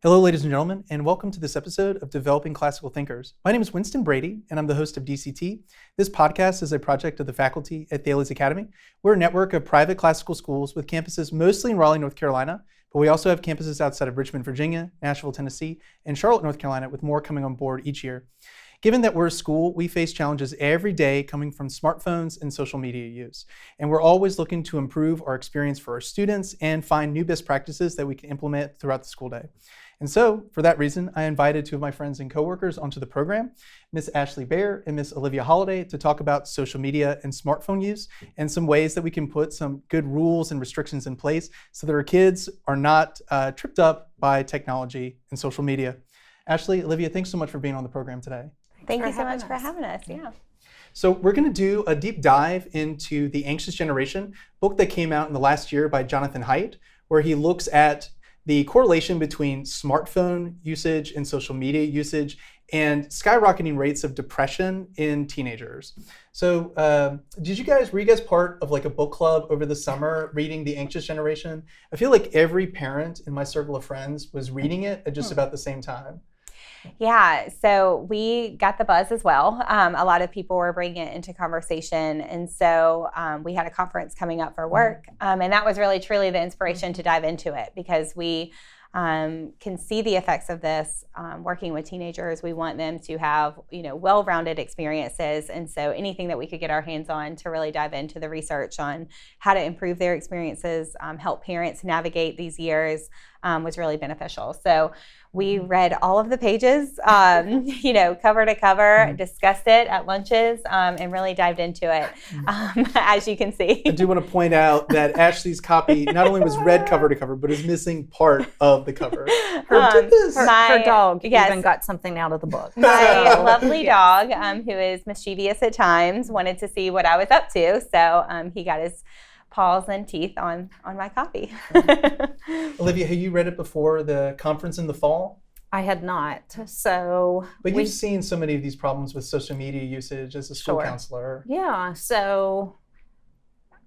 Hello, ladies and gentlemen, and welcome to this episode of Developing Classical Thinkers. My name is Winston Brady, and I'm the host of DCT. This podcast is a project of the faculty at Thales Academy. We're a network of private classical schools with campuses mostly in Raleigh, North Carolina, but we also have campuses outside of Richmond, Virginia, Nashville, Tennessee, and Charlotte, North Carolina, with more coming on board each year. Given that we're a school, we face challenges every day coming from smartphones and social media use. And we're always looking to improve our experience for our students and find new best practices that we can implement throughout the school day. And so, for that reason, I invited two of my friends and coworkers onto the program, Miss Ashley Baer and Miss Olivia Holliday, to talk about social media and smartphone use and some ways that we can put some good rules and restrictions in place so that our kids are not tripped up by technology and social media. Ashley, Olivia, thanks so much for being on the program today. Thank you so much for having us. Yeah. So we're going to do a deep dive into The Anxious Generation, book that came out in the last year by Jonathan Haidt, where he looks at the correlation between smartphone usage and social media usage and skyrocketing rates of depression in teenagers. So were you guys part of like a book club over the summer reading The Anxious Generation? I feel like every parent in my circle of friends was reading it at just about the same time. Yeah, so we got the buzz as well. A lot of people were bringing it into conversation. And so we had a conference coming up for work. And that was really, truly the inspiration to dive into it because we can see the effects of this working with teenagers. We want them to have, well-rounded experiences. And so anything that we could get our hands on to really dive into the research on how to improve their experiences, help parents navigate these years was really beneficial. So we read all of the pages, cover to cover, discussed it at lunches, and really dived into it, as you can see. I do want to point out that Ashley's copy not only was read cover to cover, but is missing part of the cover. Her dog even got something out of the book. My lovely dog, who is mischievous at times, wanted to see what I was up to, so he got his paws and teeth on my copy. Olivia, have you read it before the conference in the fall? I had not. But you've seen so many of these problems with social media usage as a school counselor. Yeah. So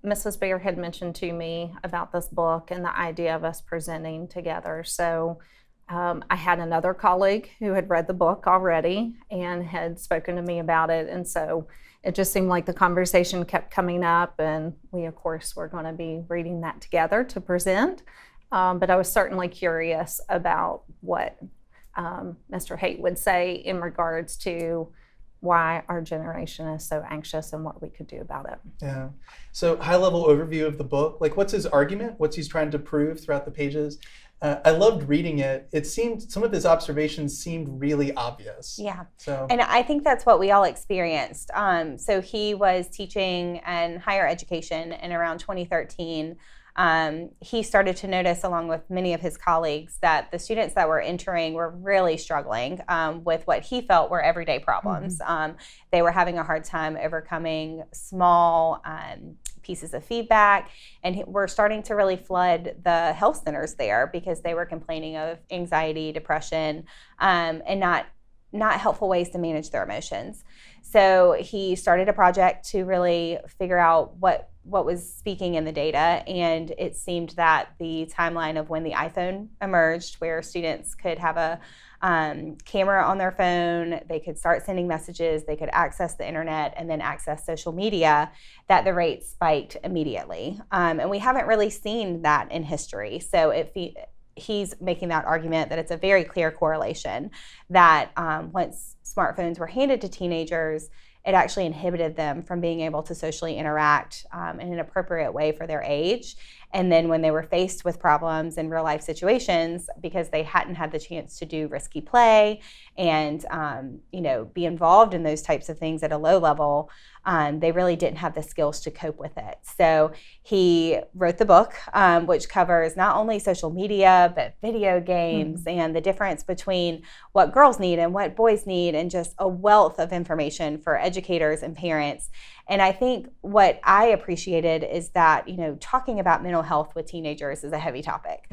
Mrs. Baer had mentioned to me about this book and the idea of us presenting together. So I had another colleague who had read the book already and had spoken to me about it. And so it just seemed like the conversation kept coming up, and we, of course, were going to be reading that together to present. But I was certainly curious about what Mr. Haidt would say in regards to why our generation is so anxious and what we could do about it. Yeah. So high-level overview of the book. Like, what's his argument? What's he's trying to prove throughout the pages? I loved reading it. It seemed, some of his observations seemed really obvious. Yeah. And I think that's what we all experienced. So he was teaching in higher education in around 2013. He started to notice, along with many of his colleagues, that the students that were entering were really struggling with what he felt were everyday problems. They were having a hard time overcoming small pieces of feedback, and we're starting to really flood the health centers there because they were complaining of anxiety, depression, and not helpful ways to manage their emotions. So he started a project to really figure out what was speaking in the data, and it seemed that the timeline of when the iPhone emerged, where students could have a camera on their phone, they could start sending messages, they could access the internet and then access social media, that the rates spiked immediately. And we haven't really seen that in history. So he's making that argument that it's a very clear correlation that once smartphones were handed to teenagers, it actually inhibited them from being able to socially interact in an appropriate way for their age. And then when they were faced with problems in real life situations, because they hadn't had the chance to do risky play and be involved in those types of things at a low level, they really didn't have the skills to cope with it. So he wrote the book, which covers not only social media, but video games and the difference between what girls need and what boys need, and just a wealth of information for educators and parents. And I think what I appreciated is that, talking about mental health with teenagers is a heavy topic.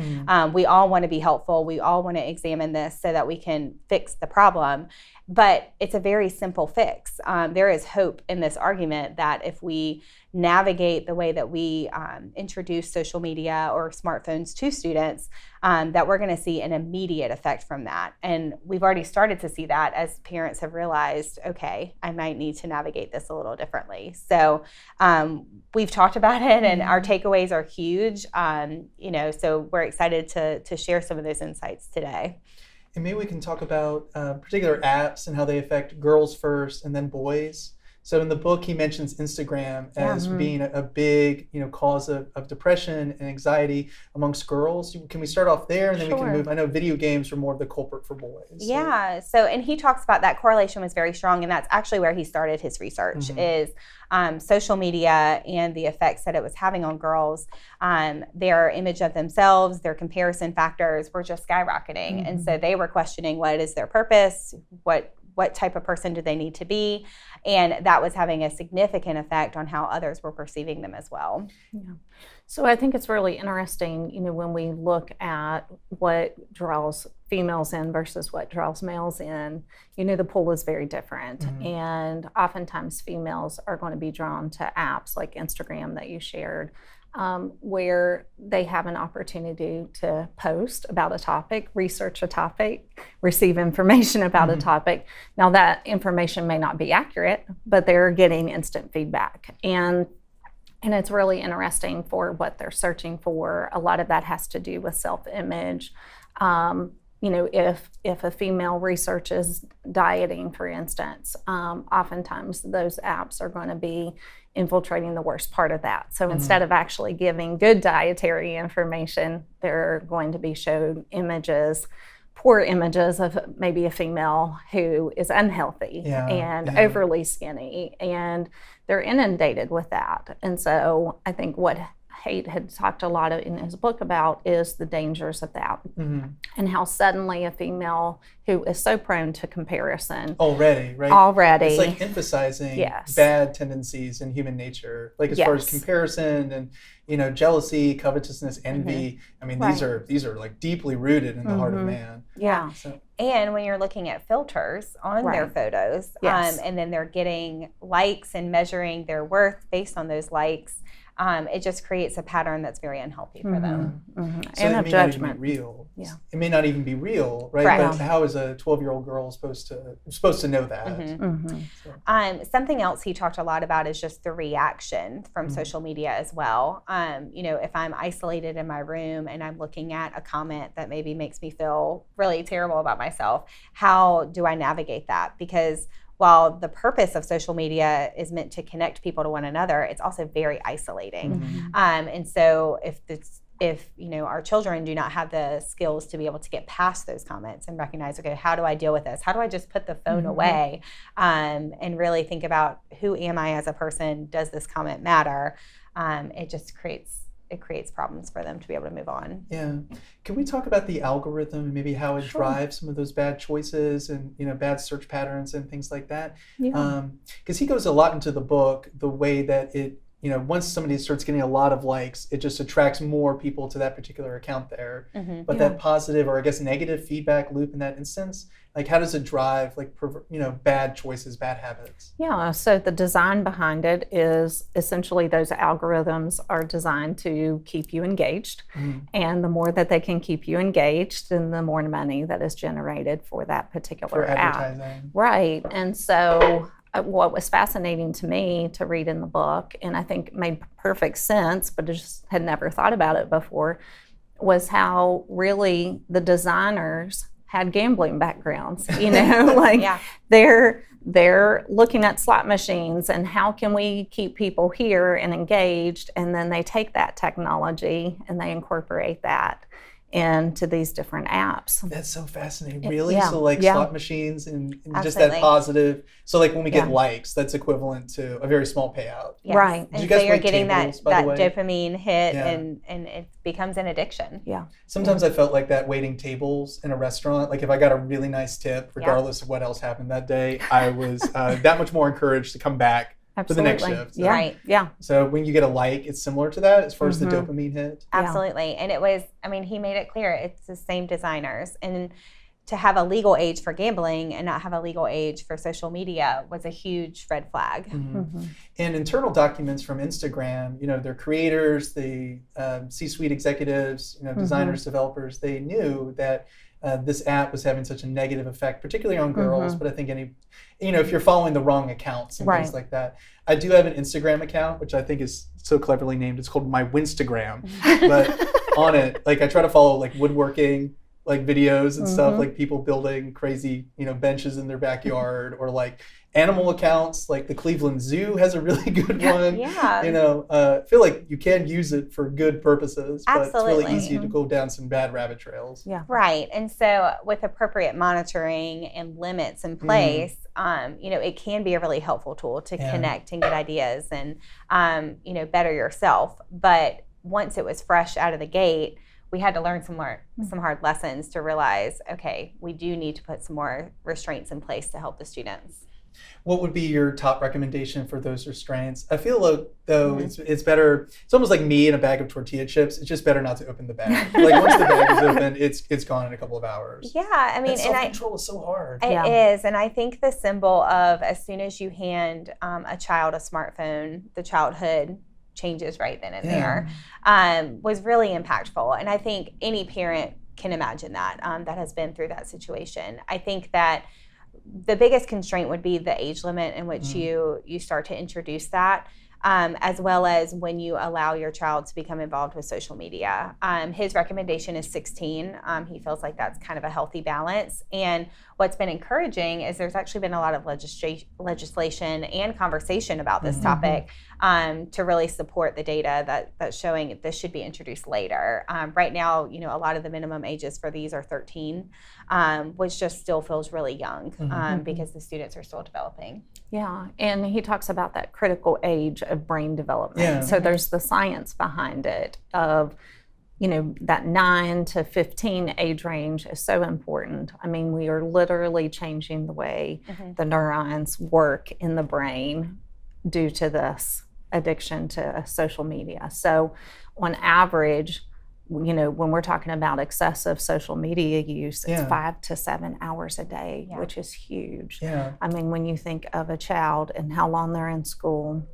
We all want to be helpful. We all want to examine this so that we can fix the problem. But it's a very simple fix. There is hope in this argument that if we navigate the way that we introduce social media or smartphones to students, that we're going to see an immediate effect from that. And we've already started to see that as parents have realized, okay, I might need to navigate this a little differently. So we've talked about it, and our takeaways are huge. So we're excited to share some of those insights today. And maybe we can talk about particular apps and how they affect girls first and then boys. So in the book, he mentions Instagram as being a big, cause of depression and anxiety amongst girls. Can we start off there, and then we can move? I know video games are more of the culprit for boys. Yeah. So, and he talks about that correlation was very strong, and that's actually where he started his research is social media and the effects that it was having on girls. Their image of themselves, their comparison factors were just skyrocketing, and so they were questioning what is their purpose, what type of person do they need to be, and that was having a significant effect on how others were perceiving them as well. Yeah. So I think it's really interesting, when we look at what draws females in versus what draws males in, the pool is very different. And oftentimes females are going to be drawn to apps like Instagram that you shared, where they have an opportunity to post about a topic, research a topic, receive information about a topic. Now that information may not be accurate, but they're getting instant feedback. And it's really interesting for what they're searching for. A lot of that has to do with self-image. If a female researches dieting, for instance, oftentimes those apps are going to be infiltrating the worst part of that. So instead of actually giving good dietary information, they're going to be showed poor images of maybe a female who is unhealthy and overly skinny, and they're inundated with that. And so I think what Haidt had talked a lot in his book about is the dangers of that, and how suddenly a female who is so prone to comparison already, it's like emphasizing bad tendencies in human nature, like as far as comparison and jealousy, covetousness, envy. I mean, these are like deeply rooted in the heart of man. So. And when you're looking at filters on their photos, and then they're getting likes and measuring their worth based on those likes, it just creates a pattern that's very unhealthy for them. So and of judgment. Real. It may not even be real, right? But how is a 12-year-old girl supposed to know that? Something else he talked a lot about is just the reaction from social media as well. If I'm isolated in my room and I'm looking at a comment that maybe makes me feel really terrible about myself, how do I navigate that? Because while the purpose of social media is meant to connect people to one another, it's also very isolating. And so if our children do not have the skills to be able to get past those comments and recognize, okay, how do I deal with this? How do I just put the phone away and really think about who am I as a person? Does this comment matter? It just creates problems for them to be able to move on. Yeah. Can we talk about the algorithm and maybe how it drives some of those bad choices and bad search patterns and things like that? Because he goes a lot into the book, the way that it, once somebody starts getting a lot of likes, it just attracts more people to that particular account there. But that positive, or I guess negative feedback loop in that instance, like how does it drive bad choices, bad habits? Yeah, so the design behind it is essentially those algorithms are designed to keep you engaged. And the more that they can keep you engaged, then the more money that is generated for that particular app. Right. And so what was fascinating to me to read in the book, and I think made perfect sense, but I just had never thought about it before, was how really the designers had gambling backgrounds, they're looking at slot machines and how can we keep people here and engaged, and then they take that technology and they incorporate that into these different apps. That's so fascinating. Really? So slot machines and just that positive. So like when we get likes, that's equivalent to a very small payout. Yes. Right. And so you're getting that dopamine hit and it becomes an addiction. Yeah. Sometimes I felt like that waiting tables in a restaurant. Like if I got a really nice tip, regardless of what else happened that day, I was that much more encouraged to come back for the next shift. So. Right. Yeah. So when you get a like, it's similar to that as far as the dopamine hit. Absolutely. And it was, he made it clear it's the same designers. And to have a legal age for gambling and not have a legal age for social media was a huge red flag. And internal documents from Instagram, their creators, the C-suite executives, designers, developers, they knew that this app was having such a negative effect, particularly on girls, but I think if you're following the wrong accounts and things like that. I do have an Instagram account, which I think is so cleverly named. It's called My Winstagram. But on it, I try to follow woodworking, videos and stuff, people building crazy, benches in their backyard, or animal accounts, the Cleveland Zoo has a really good one. I feel like you can use it for good purposes, but it's really easy to go down some bad rabbit trails. Right. And so with appropriate monitoring and limits in place, it can be a really helpful tool to connect and get ideas and, better yourself. But once it was fresh out of the gate, we had to learn some hard lessons to realize, okay, we do need to put some more restraints in place to help the students. What would be your top recommendation for those restraints? I feel like, though, it's better. It's almost like me and a bag of tortilla chips. It's just better not to open the bag. Once the bag is open, it's gone in a couple of hours. Yeah, I mean, self-control is so hard. It is, and I think the symbol of as soon as you hand a child a smartphone, the childhood changes right then and there, was really impactful. And I think any parent can imagine that, that has been through that situation. I think that the biggest constraint would be the age limit in which you start to introduce that, as well as when you allow your child to become involved with social media. His recommendation is 16. He feels like that's kind of a healthy balance. And what's been encouraging is there's actually been a lot of legislation and conversation about this topic to really support the data that's showing this should be introduced later. Right now, a lot of the minimum ages for these are 13, which just still feels really young because the students are still developing. Yeah, and he talks about that critical age of brain development. So there's the science behind it of, that 9 to 15 age range is so important. I mean, we are literally changing the way the neurons work in the brain due to this addiction to social media. So on average, when we're talking about excessive social media use, it's 5 to 7 hours a day, which is huge. I mean, when you think of a child and how long they're in school,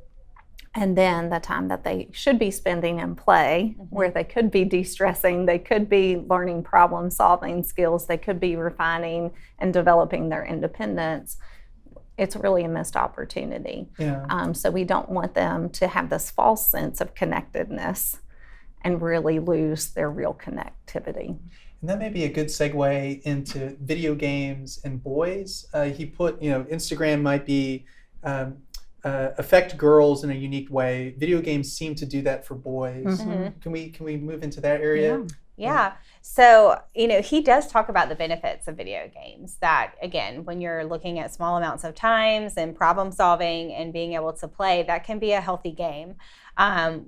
and then the time that they should be spending in play, where they could be de-stressing, they could be learning problem-solving skills, they could be refining and developing their independence, it's really a missed opportunity. So we don't want them to have this false sense of connectedness and really lose their real connectivity. And that may be a good segue into video games and boys. He put, Instagram might be affect girls in a unique way. Video games seem to do that for boys. Can we move into that area? Yeah. So, he does talk about the benefits of video games, that, again, when you're looking at small amounts of times and problem solving and being able to play, that can be a healthy game.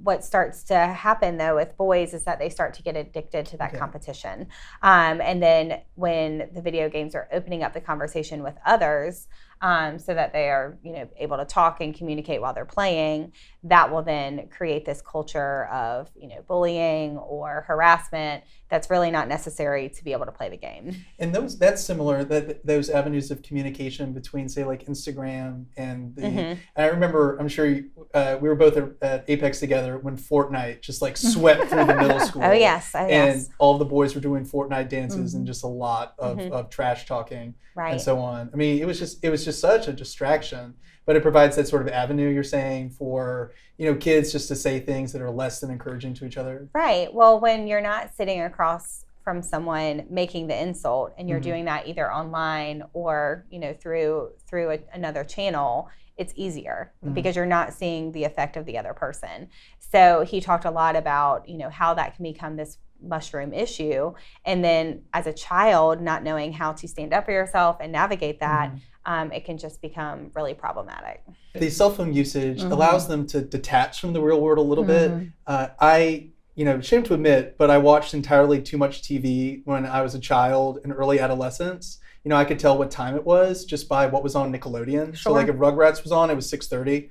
What starts to happen, though, with boys is that they start to get addicted to that competition. And then when the video games are opening up the conversation with others, so that they are, able to talk and communicate while they're playing, that will then create this culture of, bullying or harassment that's really not necessary to be able to play the game. And that's similar, those avenues of communication between, say, like Instagram and the. And I remember, I'm sure we were both at Apex together when Fortnite just swept through the middle school. Oh yes. And all the boys were doing Fortnite dances and just a lot of trash talking and so on. I mean, it was just such a distraction. But it provides that sort of avenue, you're saying, for kids just to say things that are less than encouraging to each other. Right. Well, when you're not sitting across from someone making the insult, and you're doing that either online or through another channel, it's easier because you're not seeing the effect of the other person. So he talked a lot about how that can become this mushroom issue, and then as a child not knowing how to stand up for yourself and navigate that. It can just become really problematic. The cell phone usage allows them to detach from the real world a little bit. Shame to admit, but I watched entirely too much TV when I was a child and early adolescence. I could tell what time it was just by what was on Nickelodeon. So if Rugrats was on, it was 6:30.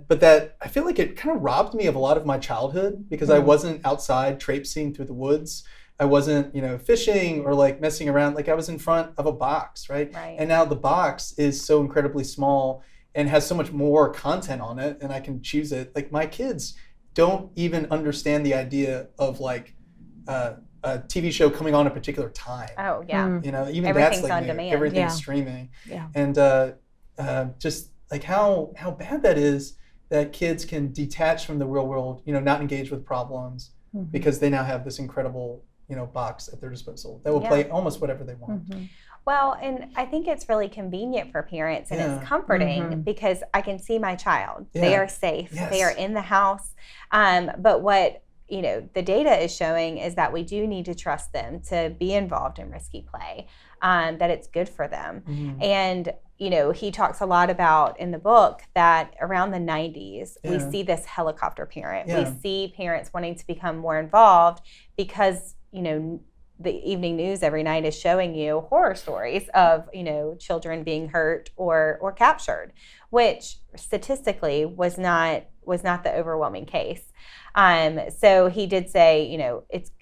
But that, I feel like it kind of robbed me of a lot of my childhood because I wasn't outside traipsing through the woods. I wasn't, fishing or like messing around. Like I was in front of a box, right? Right. And now the box is so incredibly small and has so much more content on it, and I can choose it. Like my kids don't even understand the idea of like a TV show coming on a particular time. Oh yeah. Even Everything's that's like on new. demand. Everything's streaming. Yeah. And just like how bad that is that kids can detach from the real world, not engage with problems because they now have this incredible, box at their disposal that will play almost whatever they want. Well, and I think it's really convenient for parents and it's comforting because I can see my child. They are safe. Yes. They are in the house. But what the data is showing is that we do need to trust them to be involved in risky play, that it's good for them. And he talks a lot about in the book that around the 90s, we see this helicopter parent. We see parents wanting to become more involved because, the evening news every night is showing you horror stories of, children being hurt or captured, which statistically was not the overwhelming case. So he did say,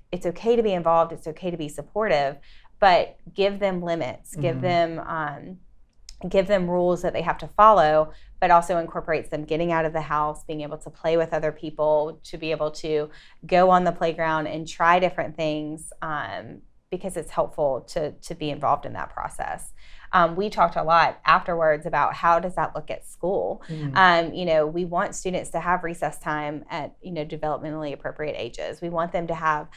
it's okay to be involved, it's okay to be supportive, but give them limits, give them rules that they have to follow, but also incorporates them getting out of the house, being able to play with other people, to be able to go on the playground and try different things, because it's helpful to be involved in that process. We talked a lot afterwards about how does that look at school. We want students to have recess time at developmentally appropriate ages. We want them to have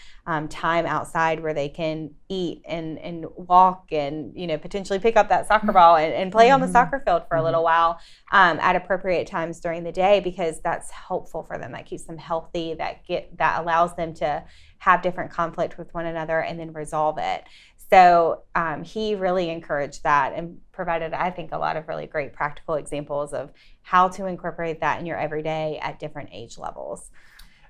time outside where they can eat and walk and potentially pick up that soccer ball and play on the soccer field for a little while at appropriate times during the day, because that's helpful for them. That keeps them healthy. That allows them to have different conflict with one another and then resolve it. So he really encouraged that and provided, I think, a lot of really great practical examples of how to incorporate that in your everyday at different age levels.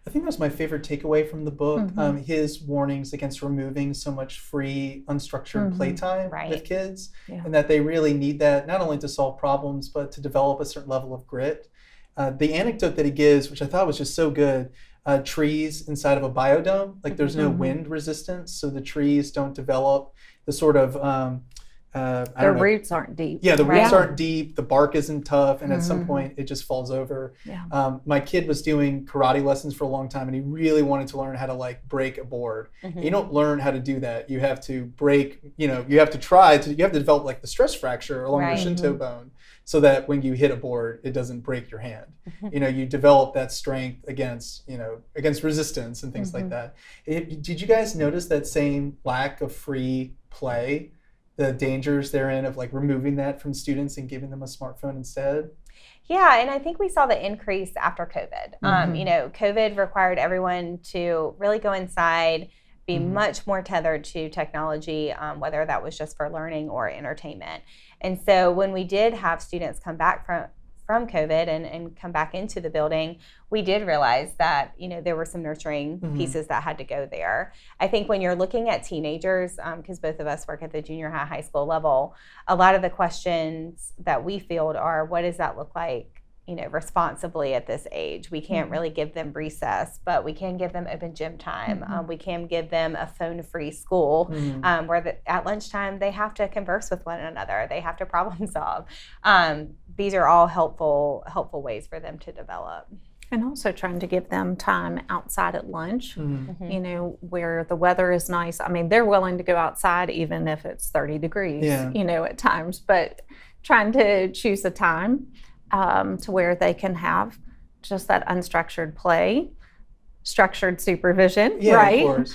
I think that's my favorite takeaway from the book, his warnings against removing so much free, unstructured playtime with kids, and that they really need that not only to solve problems, but to develop a certain level of grit. The anecdote that he gives, which I thought was just so good, trees inside of a biodome, like there's no wind resistance, so the trees don't develop the sort of their roots aren't deep. Yeah, the roots aren't deep, the bark isn't tough, and at some point it just falls over. My kid was doing karate lessons for a long time, and he really wanted to learn how to like break a board. You don't learn how to do that. You have to break, you have to develop like the stress fracture along your shinto bone, so that when you hit a board, it doesn't break your hand. You develop that strength against resistance and things like that. Did you guys notice that same lack of free play, the dangers therein of like removing that from students and giving them a smartphone instead? Yeah, and I think we saw the increase after COVID. COVID required everyone to really go inside, be much more tethered to technology, whether that was just for learning or entertainment. And so when we did have students come back from COVID and come back into the building, we did realize that there were some nurturing pieces that had to go there. I think when you're looking at teenagers, because both of us work at the junior high school level, a lot of the questions that we field are, what does that look like responsibly at this age? We can't really give them recess, but we can give them open gym time. We can give them a phone-free school where at lunchtime they have to converse with one another. They have to problem solve. These are all helpful ways for them to develop. And also trying to give them time outside at lunch, where the weather is nice. I mean, they're willing to go outside even if it's 30 degrees, at times, but trying to choose a time to where they can have just that unstructured play, structured supervision, right? Of course.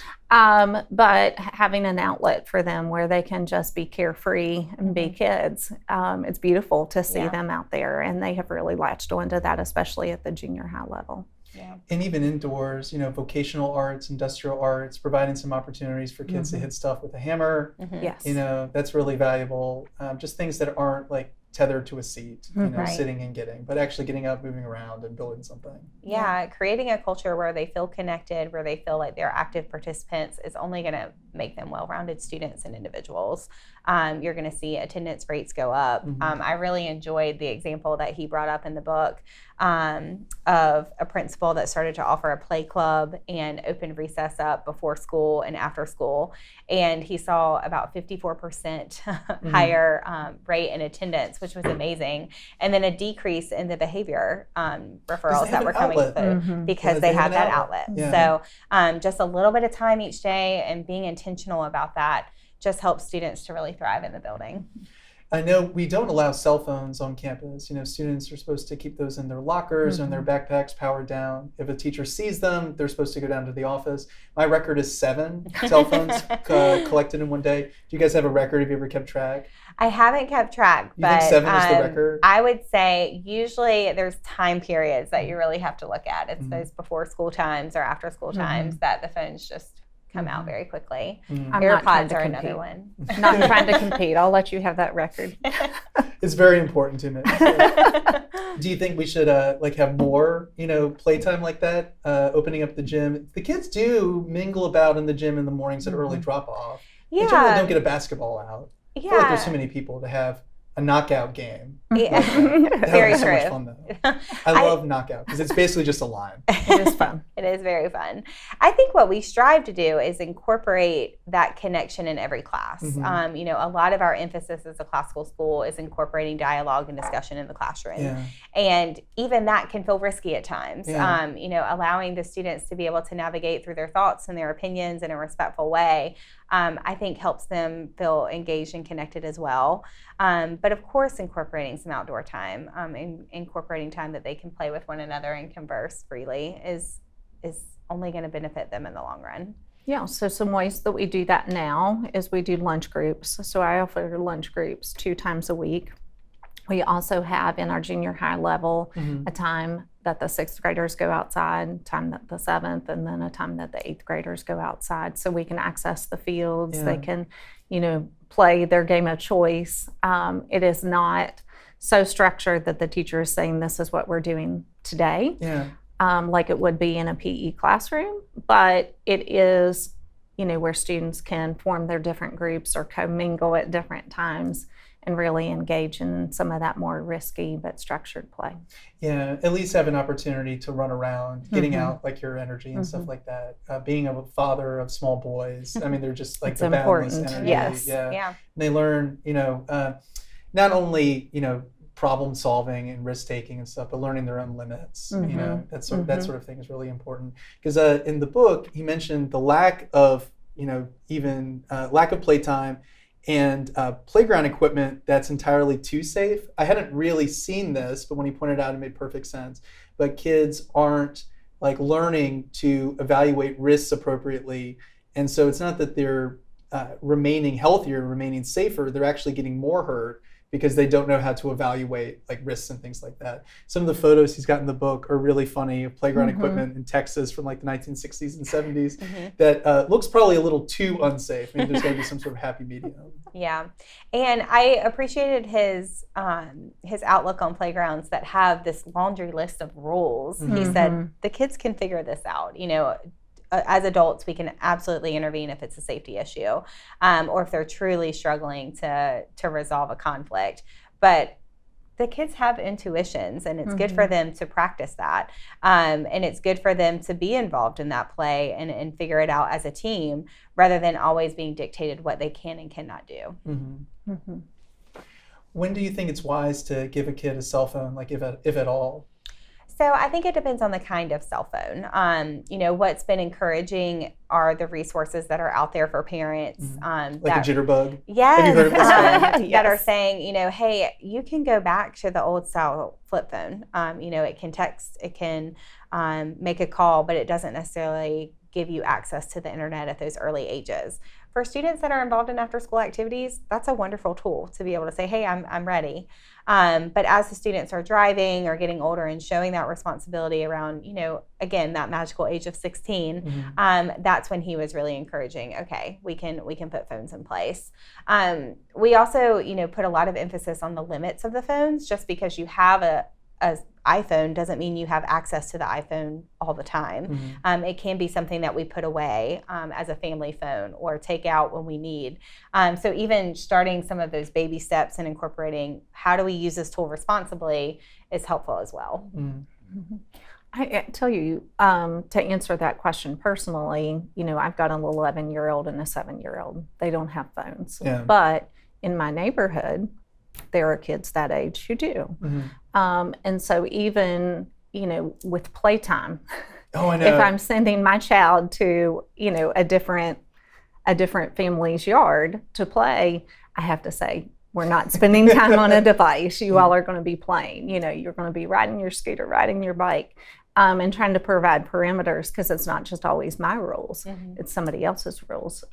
But having an outlet for them where they can just be carefree and be kids. It's beautiful to see them out there, and they have really latched onto that, especially at the junior high level. Yeah. And even indoors, vocational arts, industrial arts, providing some opportunities for kids to hit stuff with a hammer. Yes. That's really valuable. Just things that aren't like tethered to a seat, you know, Right. sitting and getting, but actually getting up, moving around, and building something. Yeah, creating a culture where they feel connected, where they feel like they're active participants is only going to make them well-rounded students and individuals. You're going to see attendance rates go up. I really enjoyed the example that he brought up in the book of a principal that started to offer a play club and opened recess up before school and after school. And he saw about 54% higher rate in attendance, which was amazing. And then a decrease in the behavior referrals that were coming through because they have that outlet. Yeah. So just a little bit of time each day and being intentional about that just helps students to really thrive in the building. I know we don't allow cell phones on campus. You know, students are supposed to keep those in their lockers and their backpacks powered down. If a teacher sees them, they're supposed to go down to the office. My record is 7 cell phones collected in one day. Do you guys have a record? Have you ever kept track? I haven't kept track, You but think 7 is the record? I would say usually there's time periods that you really have to look at. It's those before school times or after school times that the phones just come out very quickly. I'm not trying AirPods to are compete. another one. Not trying to compete. I'll let you have that record. It's very important to me. Do you think we should like have more, you know, playtime like that? Opening up the gym. The kids do mingle about in the gym in the mornings at early drop off. They generally don't get a basketball out. I feel like there's too many people to have a knockout game. Yeah. That Very would be so true. much fun though. I love knockout because it's basically just a line. It is fun. It is very fun. I think what we strive to do is incorporate that connection in every class. You know, a lot of our emphasis as a classical school is incorporating dialogue and discussion in the classroom. Yeah. And even that can feel risky at times. Yeah. You know, allowing the students to be able to navigate through their thoughts and their opinions in a respectful way, I think helps them feel engaged and connected as well. But of course, incorporating some outdoor time, incorporating time that they can play with one another and converse freely is only going to benefit them in the long run. Yeah, so some ways that we do that now is we do lunch groups. So I offer lunch groups 2 times a week. We also have in our junior high level a time that the 6th graders go outside, time that the 7th, and then a time that the 8th graders go outside. So we can access the fields. They can, you know, play their game of choice. It is not so structured that the teacher is saying this is what we're doing today, like it would be in a PE classroom. But it is, you know, where students can form their different groups or commingle at different times and really engage in some of that more risky but structured play. Yeah, at least have an opportunity to run around, getting out like your energy and stuff like that. Being a father of small boys, I mean, they're just like It's the boundless important. energy. Yes. Yeah. And they learn, you know, not only, you know, problem solving and risk taking and stuff, but learning their own limits. You know, that sort of thing is really important. Because in the book, he mentioned the lack of, you know, even lack of playtime and playground equipment that's entirely too safe. I hadn't really seen this, but when he pointed out, it made perfect sense. But kids aren't like learning to evaluate risks appropriately. And so it's not that they're remaining healthier, remaining safer, they're actually getting more hurt because they don't know how to evaluate like risks and things like that. Some of the photos he's got in the book are really funny of playground equipment in Texas from like the 1960s and 70s that looks probably a little too unsafe. I mean, there's got to be some sort of happy medium. Yeah, and I appreciated his outlook on playgrounds that have this laundry list of rules. He said the kids can figure this out. You know, as adults, we can absolutely intervene if it's a safety issue, or if they're truly struggling to resolve a conflict. But the kids have intuitions, and it's good for them to practice that. And it's good for them to be involved in that play and figure it out as a team, rather than always being dictated what they can and cannot do. When do you think it's wise to give a kid a cell phone, like if at all? So I think it depends on the kind of cell phone. You know, what's been encouraging are the resources that are out there for parents. Like a jitterbug? Yes. Have you heard of this? That are saying, you know, hey, you can go back to the old style flip phone. You know, it can text, it can make a call, but it doesn't necessarily give you access to the internet at those early ages. For students that are involved in after school activities, that's a wonderful tool to be able to say, hey, I'm ready. But as the students are driving or getting older and showing that responsibility around, again, that magical age of 16, that's when he was really encouraging, okay, we can put phones in place. We also, put a lot of emphasis on the limits of the phones. Just because you have a iPhone doesn't mean you have access to the iPhone all the time. It can be something that we put away as a family phone or take out when we need. So even starting some of those baby steps and incorporating how do we use this tool responsibly is helpful as well. I tell you, to answer that question personally, I've got an 11-year-old and a 7-year-old. They don't have phones. Yeah. But in my neighborhood, there are kids that age who do. And so even, with playtime, I know. if I'm sending my child to, a different family's yard to play, I have to say, we're not spending time on a device. You all are going to be playing. You're going to be riding your scooter, riding your bike, and trying to provide parameters, because it's not just always my rules. It's somebody else's rules.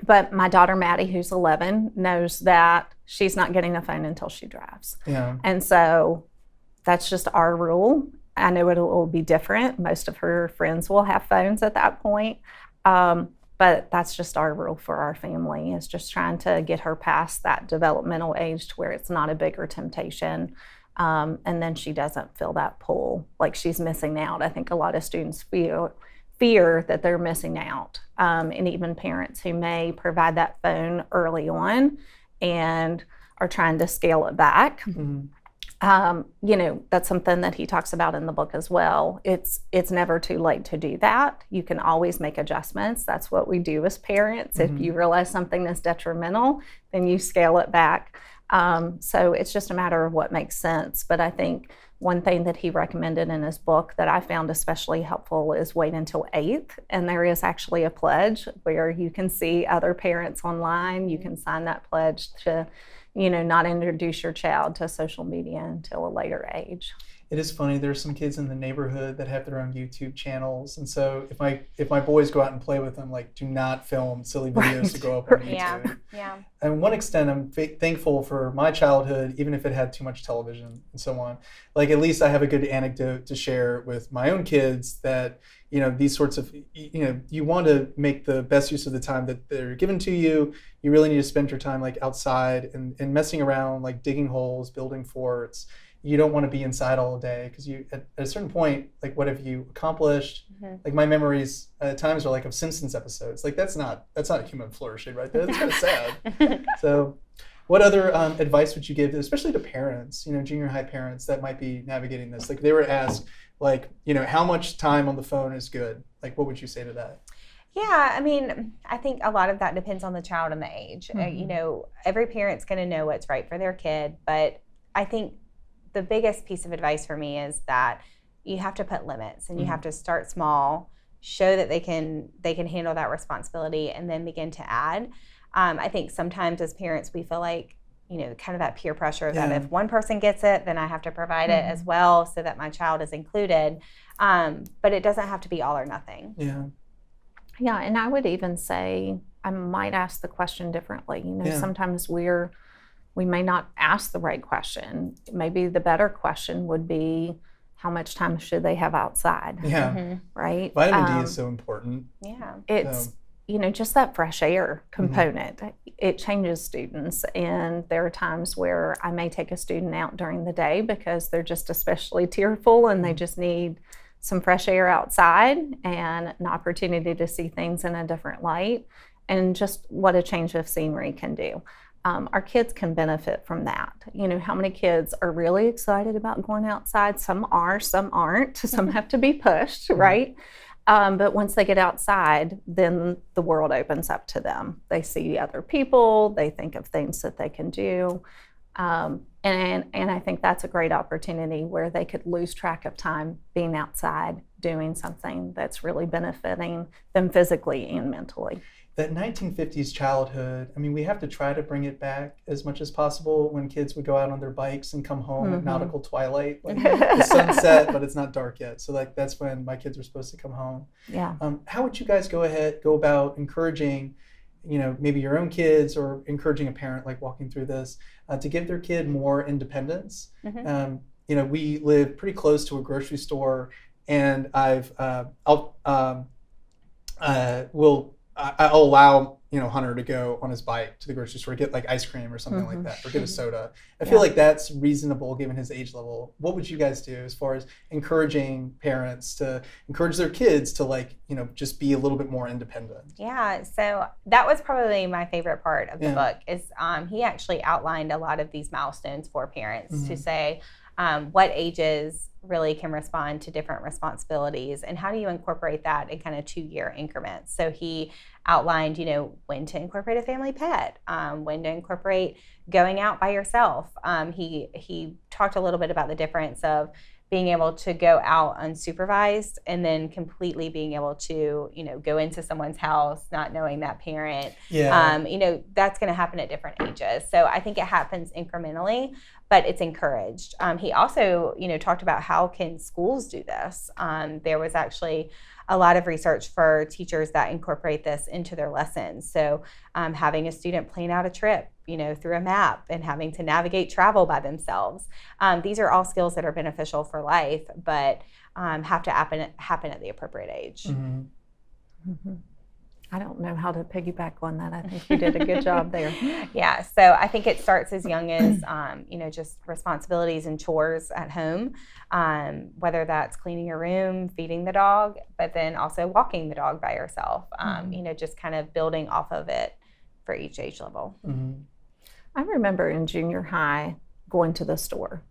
But my daughter, Maddie, who's 11, knows that she's not getting a phone until she drives. Yeah. And so that's just our rule. I know it will be different. Most of her friends will have phones at that point. But that's just our rule for our family, is just trying to get her past that developmental age to where it's not a bigger temptation. And then she doesn't feel that pull like she's missing out. I think a lot of students fear that they're missing out. And even parents who may provide that phone early on and are trying to scale it back. That's something that he talks about in the book as well. It's never too late to do that. You can always make adjustments. That's what we do as parents. If you realize something is detrimental, then you scale it back. So it's just a matter of what makes sense. But I think one thing that he recommended in his book that I found especially helpful is wait until 8th. And there is actually a pledge where you can see other parents online. You can sign that pledge to, not introduce your child to social media until a later age. It is funny. There's some kids in the neighborhood that have their own YouTube channels, and so if my boys go out and play with them, do not film silly videos to go up on YouTube. Yeah. And one extent, I'm thankful for my childhood, even if it had too much television and so on. At least I have a good anecdote to share with my own kids that these sorts of you want to make the best use of the time that they're given to you. You really need to spend your time outside and messing around, digging holes, building forts. You don't want to be inside all day, because at a certain point, what have you accomplished? My memories at times are of Simpsons episodes. That's not human flourishing right there. That's kind of sad. So what other advice would you give, especially to parents, junior high parents that might be navigating this? They were asked, how much time on the phone is good? What would you say to that? Yeah, I think a lot of that depends on the child and the age. Every parent's going to know what's right for their kid, but I think the biggest piece of advice for me is that you have to put limits, and you have to start small, show that they can handle that responsibility, and then begin to add. I think sometimes as parents we feel kind of that peer pressure that if one person gets it, then I have to provide it as well so that my child is included. But it doesn't have to be all or nothing. Yeah, and I would even say I might ask the question differently. Sometimes we may not ask the right question. Maybe the better question would be, how much time should they have outside? Right? Vitamin D is so important. Yeah. It's, just that fresh air component. It changes students. And there are times where I may take a student out during the day because they're just especially tearful and they just need some fresh air outside and an opportunity to see things in a different light, and just what a change of scenery can do. Our kids can benefit from that. How many kids are really excited about going outside? Some are, some aren't. Some have to be pushed, right? But once they get outside, then the world opens up to them. They see other people. They think of things that they can do. And I think that's a great opportunity where they could lose track of time being outside doing something that's really benefiting them physically and mentally. That 1950s childhood, I mean, we have to try to bring it back as much as possible when kids would go out on their bikes and come home at nautical twilight. Like the sun's set, but it's not dark yet. So like that's when my kids were supposed to come home. Yeah. How would you guys go about encouraging, maybe your own kids or encouraging a parent like walking through this to give their kid more independence? We live pretty close to a grocery store, and I'll allow Hunter to go on his bike to the grocery store, get like ice cream or something like that, or get a soda. I feel like that's reasonable given his age level. What would you guys do as far as encouraging parents to encourage their kids to just be a little bit more independent? Yeah, so that was probably my favorite part of the book is he actually outlined a lot of these milestones for parents to say what ages really can respond to different responsibilities and how do you incorporate that in kind of 2-year increments. So he outlined, when to incorporate a family pet, when to incorporate going out by yourself. He talked a little bit about the difference of being able to go out unsupervised and then completely being able to, go into someone's house, not knowing that parent. That's going to happen at different ages. So I think it happens incrementally, but it's encouraged. He also, talked about how can schools do this. There was actually a lot of research for teachers that incorporate this into their lessons. So having a student plan out a trip, through a map and having to navigate travel by themselves. These are all skills that are beneficial for life, but have to happen at the appropriate age. I don't know how to piggyback on that. I think you did a good job there. Yeah, so I think it starts as young as, just responsibilities and chores at home, whether that's cleaning your room, feeding the dog, but then also walking the dog by yourself, just kind of building off of it for each age level. I remember in junior high going to the store,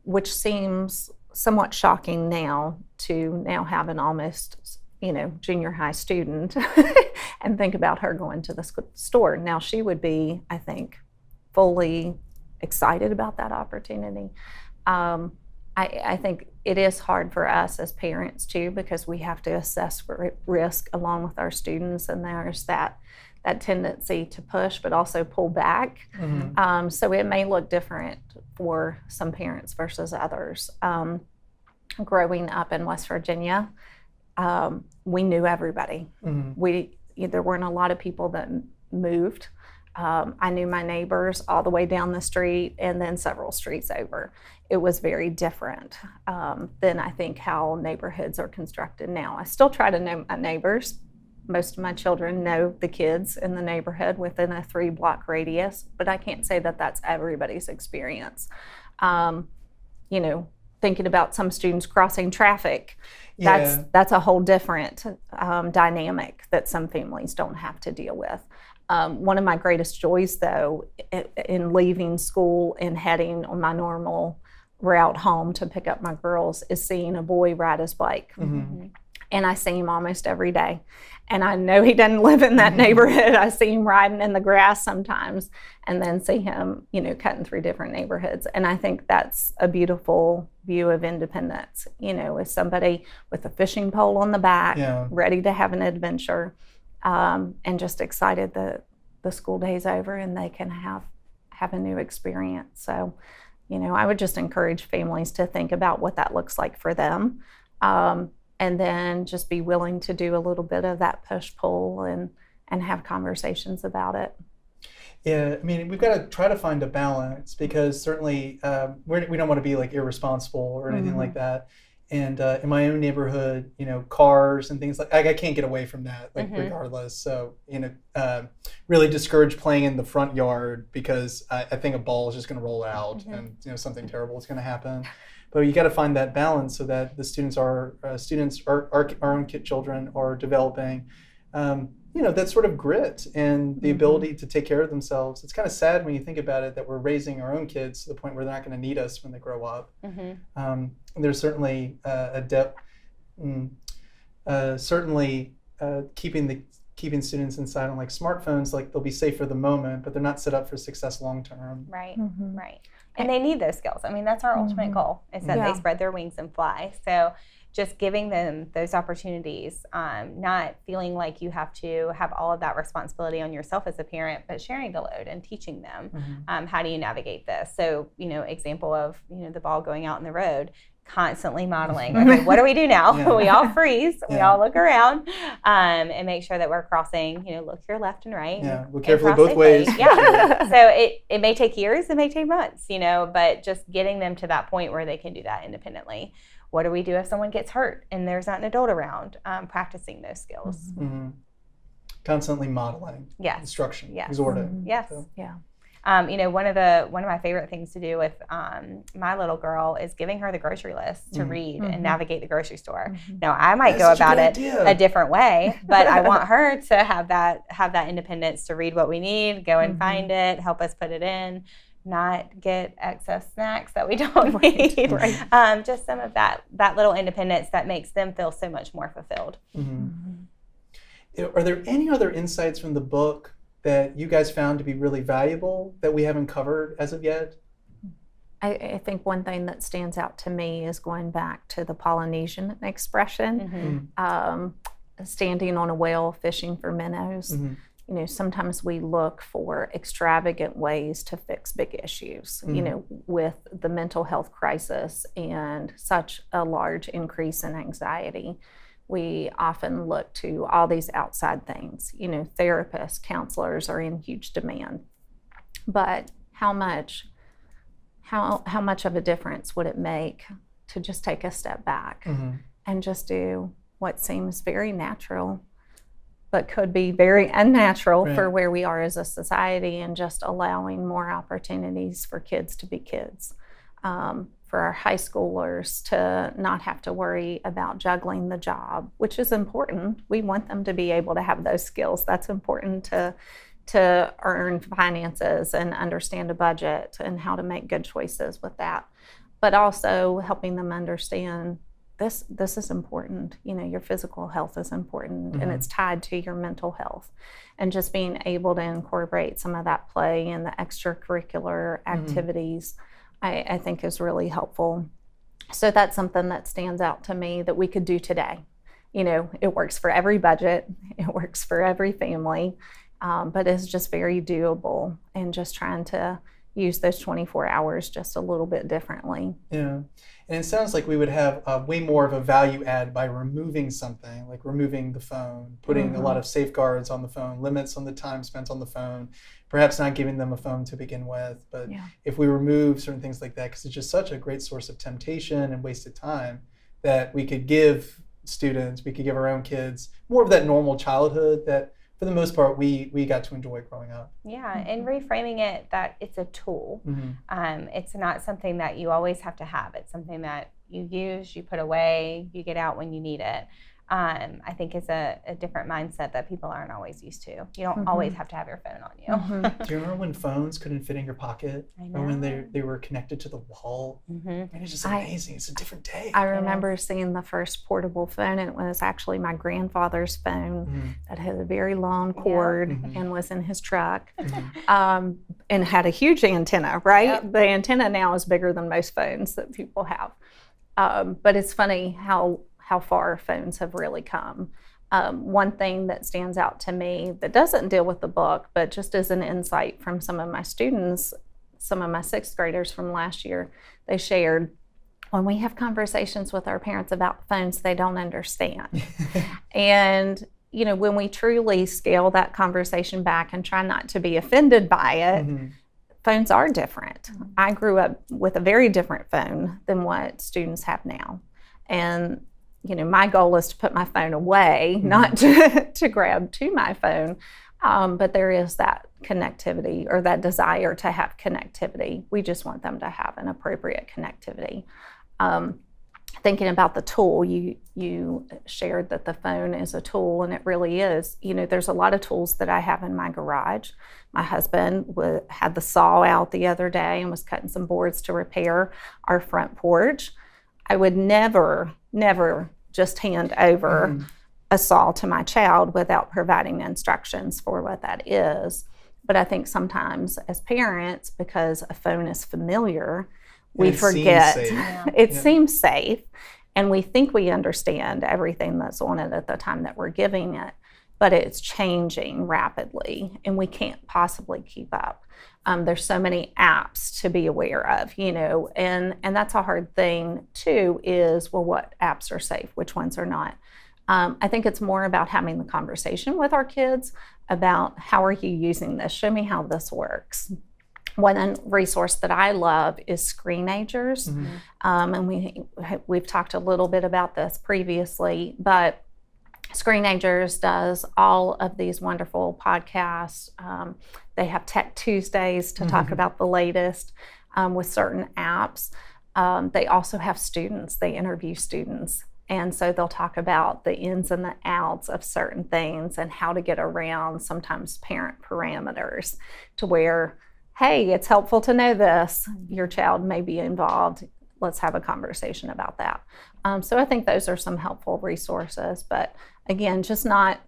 which seems somewhat shocking now to now have an almost junior high student and think about her going to the store. Now she would be, I think, fully excited about that opportunity. I think it is hard for us as parents too, because we have to assess risk along with our students, and there's that tendency to push but also pull back. So it may look different for some parents versus others. Growing up in West Virginia, we knew everybody. There weren't a lot of people that moved. I knew my neighbors all the way down the street and then several streets over. It was very different than I think how neighborhoods are constructed now. I still try to know my neighbors. Most of my children know the kids in the neighborhood within a 3-block radius, but I can't say that that's everybody's experience. Thinking about some students crossing traffic, that's a whole different dynamic that some families don't have to deal with. One of my greatest joys, though, in leaving school and heading on my normal route home to pick up my girls is seeing a boy ride his bike. And I see him almost every day. And I know he doesn't live in that neighborhood. I see him riding in the grass sometimes and then see him, cutting through different neighborhoods. And I think that's a beautiful view of independence, with somebody with a fishing pole on the back, ready to have an adventure, and just excited that the school day's over and they can have a new experience. So, I would just encourage families to think about what that looks like for them. And then just be willing to do a little bit of that push-pull and have conversations about it. Yeah, I mean, we've got to try to find a balance because certainly we don't want to be like irresponsible or anything like that. And in my own neighborhood, cars and things like I can't get away from that, regardless. So, really discourage playing in the front yard because I think a ball is just going to roll out and something terrible is going to happen. But you got to find that balance so that the students, our own children are developing, that sort of grit and the ability to take care of themselves. It's kind of sad when you think about it that we're raising our own kids to the point where they're not going to need us when they grow up. There's certainly keeping the keeping students inside on like smartphones, like they'll be safe for the moment, but they're not set up for success long term. Right, right. And they need those skills. I mean, that's our ultimate goal, is that they spread their wings and fly. So just giving them those opportunities, not feeling like you have to have all of that responsibility on yourself as a parent, but sharing the load and teaching them how do you navigate this. So, example of, the ball going out in the road, constantly modeling, okay, what do we do now? We all freeze, we all look around and make sure that we're crossing, look your left and right. Yeah, we're careful both ways. Yeah. So it may take years, it may take months, but just getting them to that point where they can do that independently. What do we do if someone gets hurt and there's not an adult around? Practicing those skills. Constantly modeling. Instruction. Exhorting. Yes. So. Yeah. One of my favorite things to do with my little girl is giving her the grocery list to read and navigate the grocery store. Now, I might go about it a different way, but I want her to have that independence to read what we need, go and find it, help us put it in, not get excess snacks that we don't need. Right. Just some of that little independence that makes them feel so much more fulfilled. Are there any other insights from the book that you guys found to be really valuable that we haven't covered as of yet? I think one thing that stands out to me is going back to the Polynesian expression, standing on a whale, fishing for minnows. Sometimes we look for extravagant ways to fix big issues, with the mental health crisis and such a large increase in anxiety. We often look to all these outside things. Therapists, counselors are in huge demand. But how much of a difference would it make to just take a step back and just do what seems very natural, but could be very unnatural for where we are as a society, and just allowing more opportunities for kids to be kids. For our high schoolers to not have to worry about juggling the job, which is important. We want them to be able to have those skills. That's important to earn finances and understand a budget and how to make good choices with that. But also helping them understand this is important. Your physical health is important and it's tied to your mental health. And just being able to incorporate some of that play in the extracurricular activities I think is really helpful. So that's something that stands out to me that we could do today. It works for every budget, it works for every family, but it's just very doable, and just trying to use those 24 hours just a little bit differently. Yeah, and it sounds like we would have way more of a value add by removing something, like removing the phone, putting a lot of safeguards on the phone, limits on the time spent on the phone, perhaps not giving them a phone to begin with. But if we remove certain things like that, because it's just such a great source of temptation and wasted time, that we could give students, we could give our own kids more of that normal childhood that for the most part we got to enjoy growing up. Yeah, and reframing it that it's a tool. It's not something that you always have to have. It's something that you use, you put away, you get out when you need it. I think is a different mindset that people aren't always used to. You don't always have to have your phone on you. Do you remember when phones couldn't fit in your pocket? I know. Or when they were connected to the wall? And it's just amazing. It's a different day. I remember seeing the first portable phone, and it was actually my grandfather's phone that had a very long cord and was in his truck, and had a huge antenna, right? The antenna now is bigger than most phones that people have. But it's funny how far phones have really come. One thing that stands out to me that doesn't deal with the book, but just as an insight from some of my students, some of my sixth graders from last year, they shared, when we have conversations with our parents about phones, they don't understand. And when we truly scale that conversation back and try not to be offended by it, phones are different. I grew up with a very different phone than what students have now. And my goal is to put my phone away, not to grab to my phone. But there is that connectivity, or that desire to have connectivity. We just want them to have an appropriate connectivity. Thinking about the tool, you shared that the phone is a tool, and it really is. There's a lot of tools that I have in my garage. My husband had the saw out the other day and was cutting some boards to repair our front porch. I would never just hand over a SAW to my child without providing instructions for what that is. But I think sometimes as parents, because a phone is familiar, we forget. It seems safe, and we think we understand everything that's on it at the time that we're giving it, but it's changing rapidly, and we can't possibly keep up. There's so many apps to be aware of, and that's a hard thing too, is, well, what apps are safe, which ones are not? I think it's more about having the conversation with our kids about, how are you using this? Show me how this works. One resource that I love is Screenagers, and we've talked a little bit about this previously, but Screenagers does all of these wonderful podcasts. They have Tech Tuesdays to talk about the latest with certain apps. They also have students. They interview students. And so they'll talk about the ins and the outs of certain things and how to get around sometimes parent parameters to where, hey, it's helpful to know this. Your child may be involved. Let's have a conversation about that. So I think those are some helpful resources. But again, just not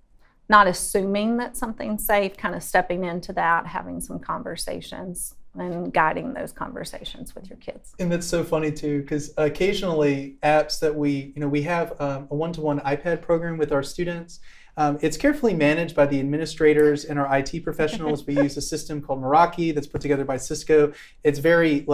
assuming that something's safe, kind of stepping into that, having some conversations and guiding those conversations with your kids. And that's so funny too, because occasionally apps that we have a one-to-one iPad program with our students. It's carefully managed by the administrators and our IT professionals. We use a system called Meraki that's put together by Cisco. It's very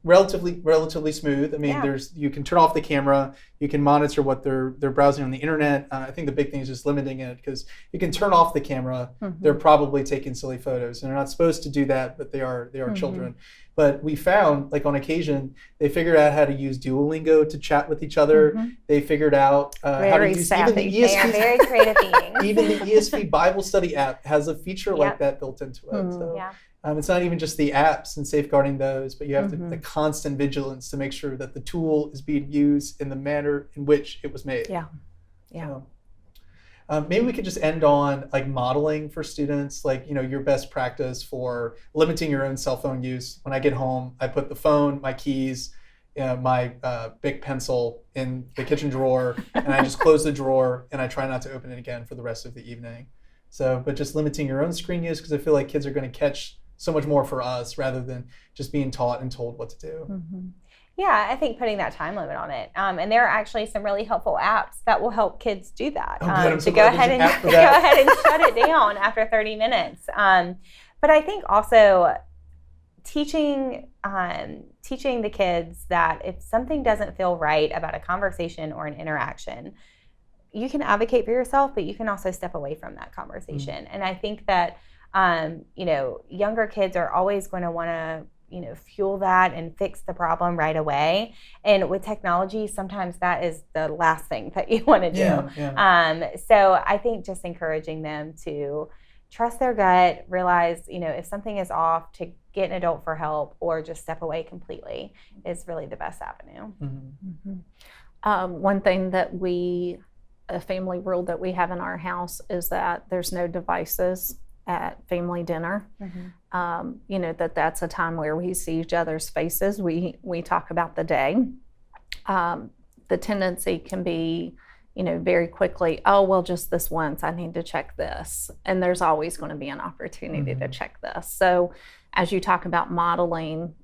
relatively smooth. I mean, you can turn off the camera, you can monitor what they're browsing on the internet. I think the big thing is just limiting it, because you can turn off the camera, they're probably taking silly photos, and they're not supposed to do that, but they are children. But we found, on occasion, they figured out how to use Duolingo to chat with each other. They figured out how to use even the ESV. They are very creative beings. Even the ESV Bible study app has a feature like that built into it. So it's not even just the apps and safeguarding those, but you have the constant vigilance to make sure that the tool is being used in the manner in which it was made. Maybe we could just end on modeling for students, your best practice for limiting your own cell phone use. When I get home, I put the phone, my keys, my big pencil in the kitchen drawer, and I just close the drawer, and I try not to open it again for the rest of the evening. So, but just limiting your own screen use, because I feel like kids are going to catch so much more for us rather than just being taught and told what to do. Yeah, I think putting that time limit on it. And there are actually some really helpful apps that will help kids do that. To go ahead and shut it down after 30 minutes. But I think also teaching the kids that if something doesn't feel right about a conversation or an interaction, you can advocate for yourself, but you can also step away from that conversation. And I think that younger kids are always going to want to fuel that and fix the problem right away. And with technology, sometimes that is the last thing that you want to do. So I think just encouraging them to trust their gut, realize, if something is off, to get an adult for help or just step away completely is really the best avenue. One thing that a family rule that we have in our house is that there's no devices at family dinner. That's a time where we see each other's faces. We talk about the day. The tendency can be, very quickly, oh, well, just this once, I need to check this. And there's always going to be an opportunity to check this. So as you talk about modeling,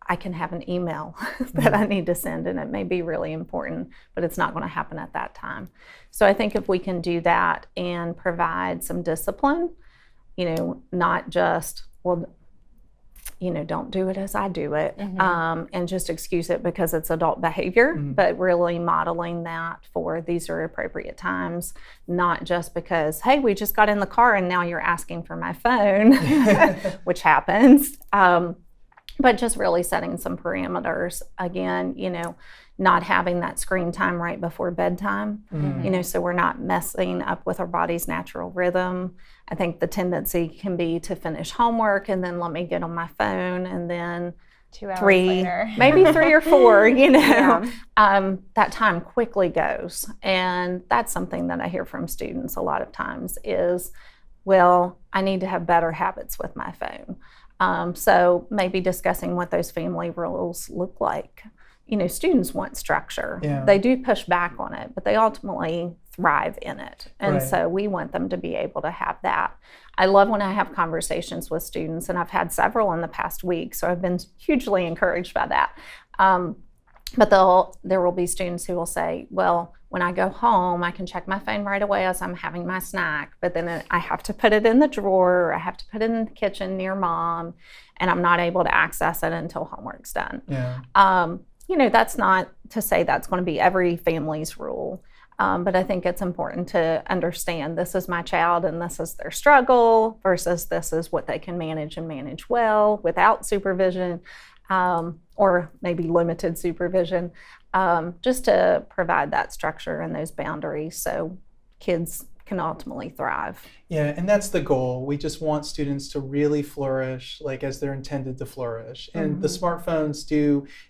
I can have an email that I need to send, and it may be really important, but it's not going to happen at that time. So I think if we can do that and provide some discipline, not just, don't do it as I do it, and just excuse it because it's adult behavior, but really modeling that for these are appropriate times, not just because, hey, we just got in the car and now you're asking for my phone, which happens. But just really setting some parameters. Again, not having that screen time right before bedtime, so we're not messing up with our body's natural rhythm. I think the tendency can be to finish homework and then let me get on my phone, and then 2 hours later. Maybe 3 or 4, that time quickly goes. And that's something that I hear from students a lot of times is, well, I need to have better habits with my phone. So maybe discussing what those family rules look like. Students want structure. They do push back on it, but they ultimately thrive in it. And Right. so we want them to be able to have that. I love when I have conversations with students, and I've had several in the past week, so I've been hugely encouraged by that. But there will be students who will say, well, when I go home, I can check my phone right away as I'm having my snack, but then I have to put it in the drawer, or I have to put it in the kitchen near mom, and I'm not able to access it until homework's done. Yeah. That's not to say that's going to be every family's rule, but I think it's important to understand this is my child and this is their struggle versus this is what they can manage and manage well without supervision. Or maybe limited supervision, just to provide that structure and those boundaries so kids can ultimately thrive. Yeah, and that's the goal. We just want students to really flourish like as they're intended to flourish. And the smartphones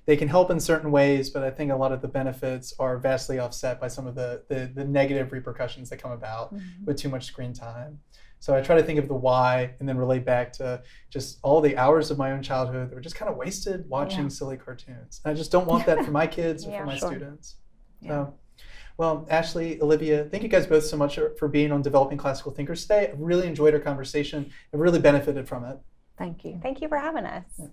they can help in certain ways, but I think a lot of the benefits are vastly offset by some of the negative repercussions that come about with too much screen time. So I try to think of the why and then relate back to just all the hours of my own childhood that were just kind of wasted watching silly cartoons. And I just don't want that for my kids or for my students. So, well, Ashley, Olivia, thank you guys both so much for being on Developing Classical Thinkers today. I really enjoyed our conversation. I really benefited from it. Thank you. Thank you for having us. Yeah.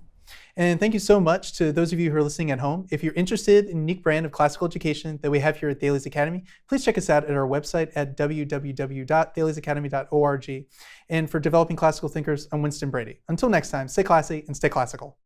And thank you so much to those of you who are listening at home. If you're interested in a unique brand of classical education that we have here at Thales Academy, please check us out at our website at www.thalesacademy.org. And for Developing Classical Thinkers, I'm Winston Brady. Until next time, stay classy and stay classical.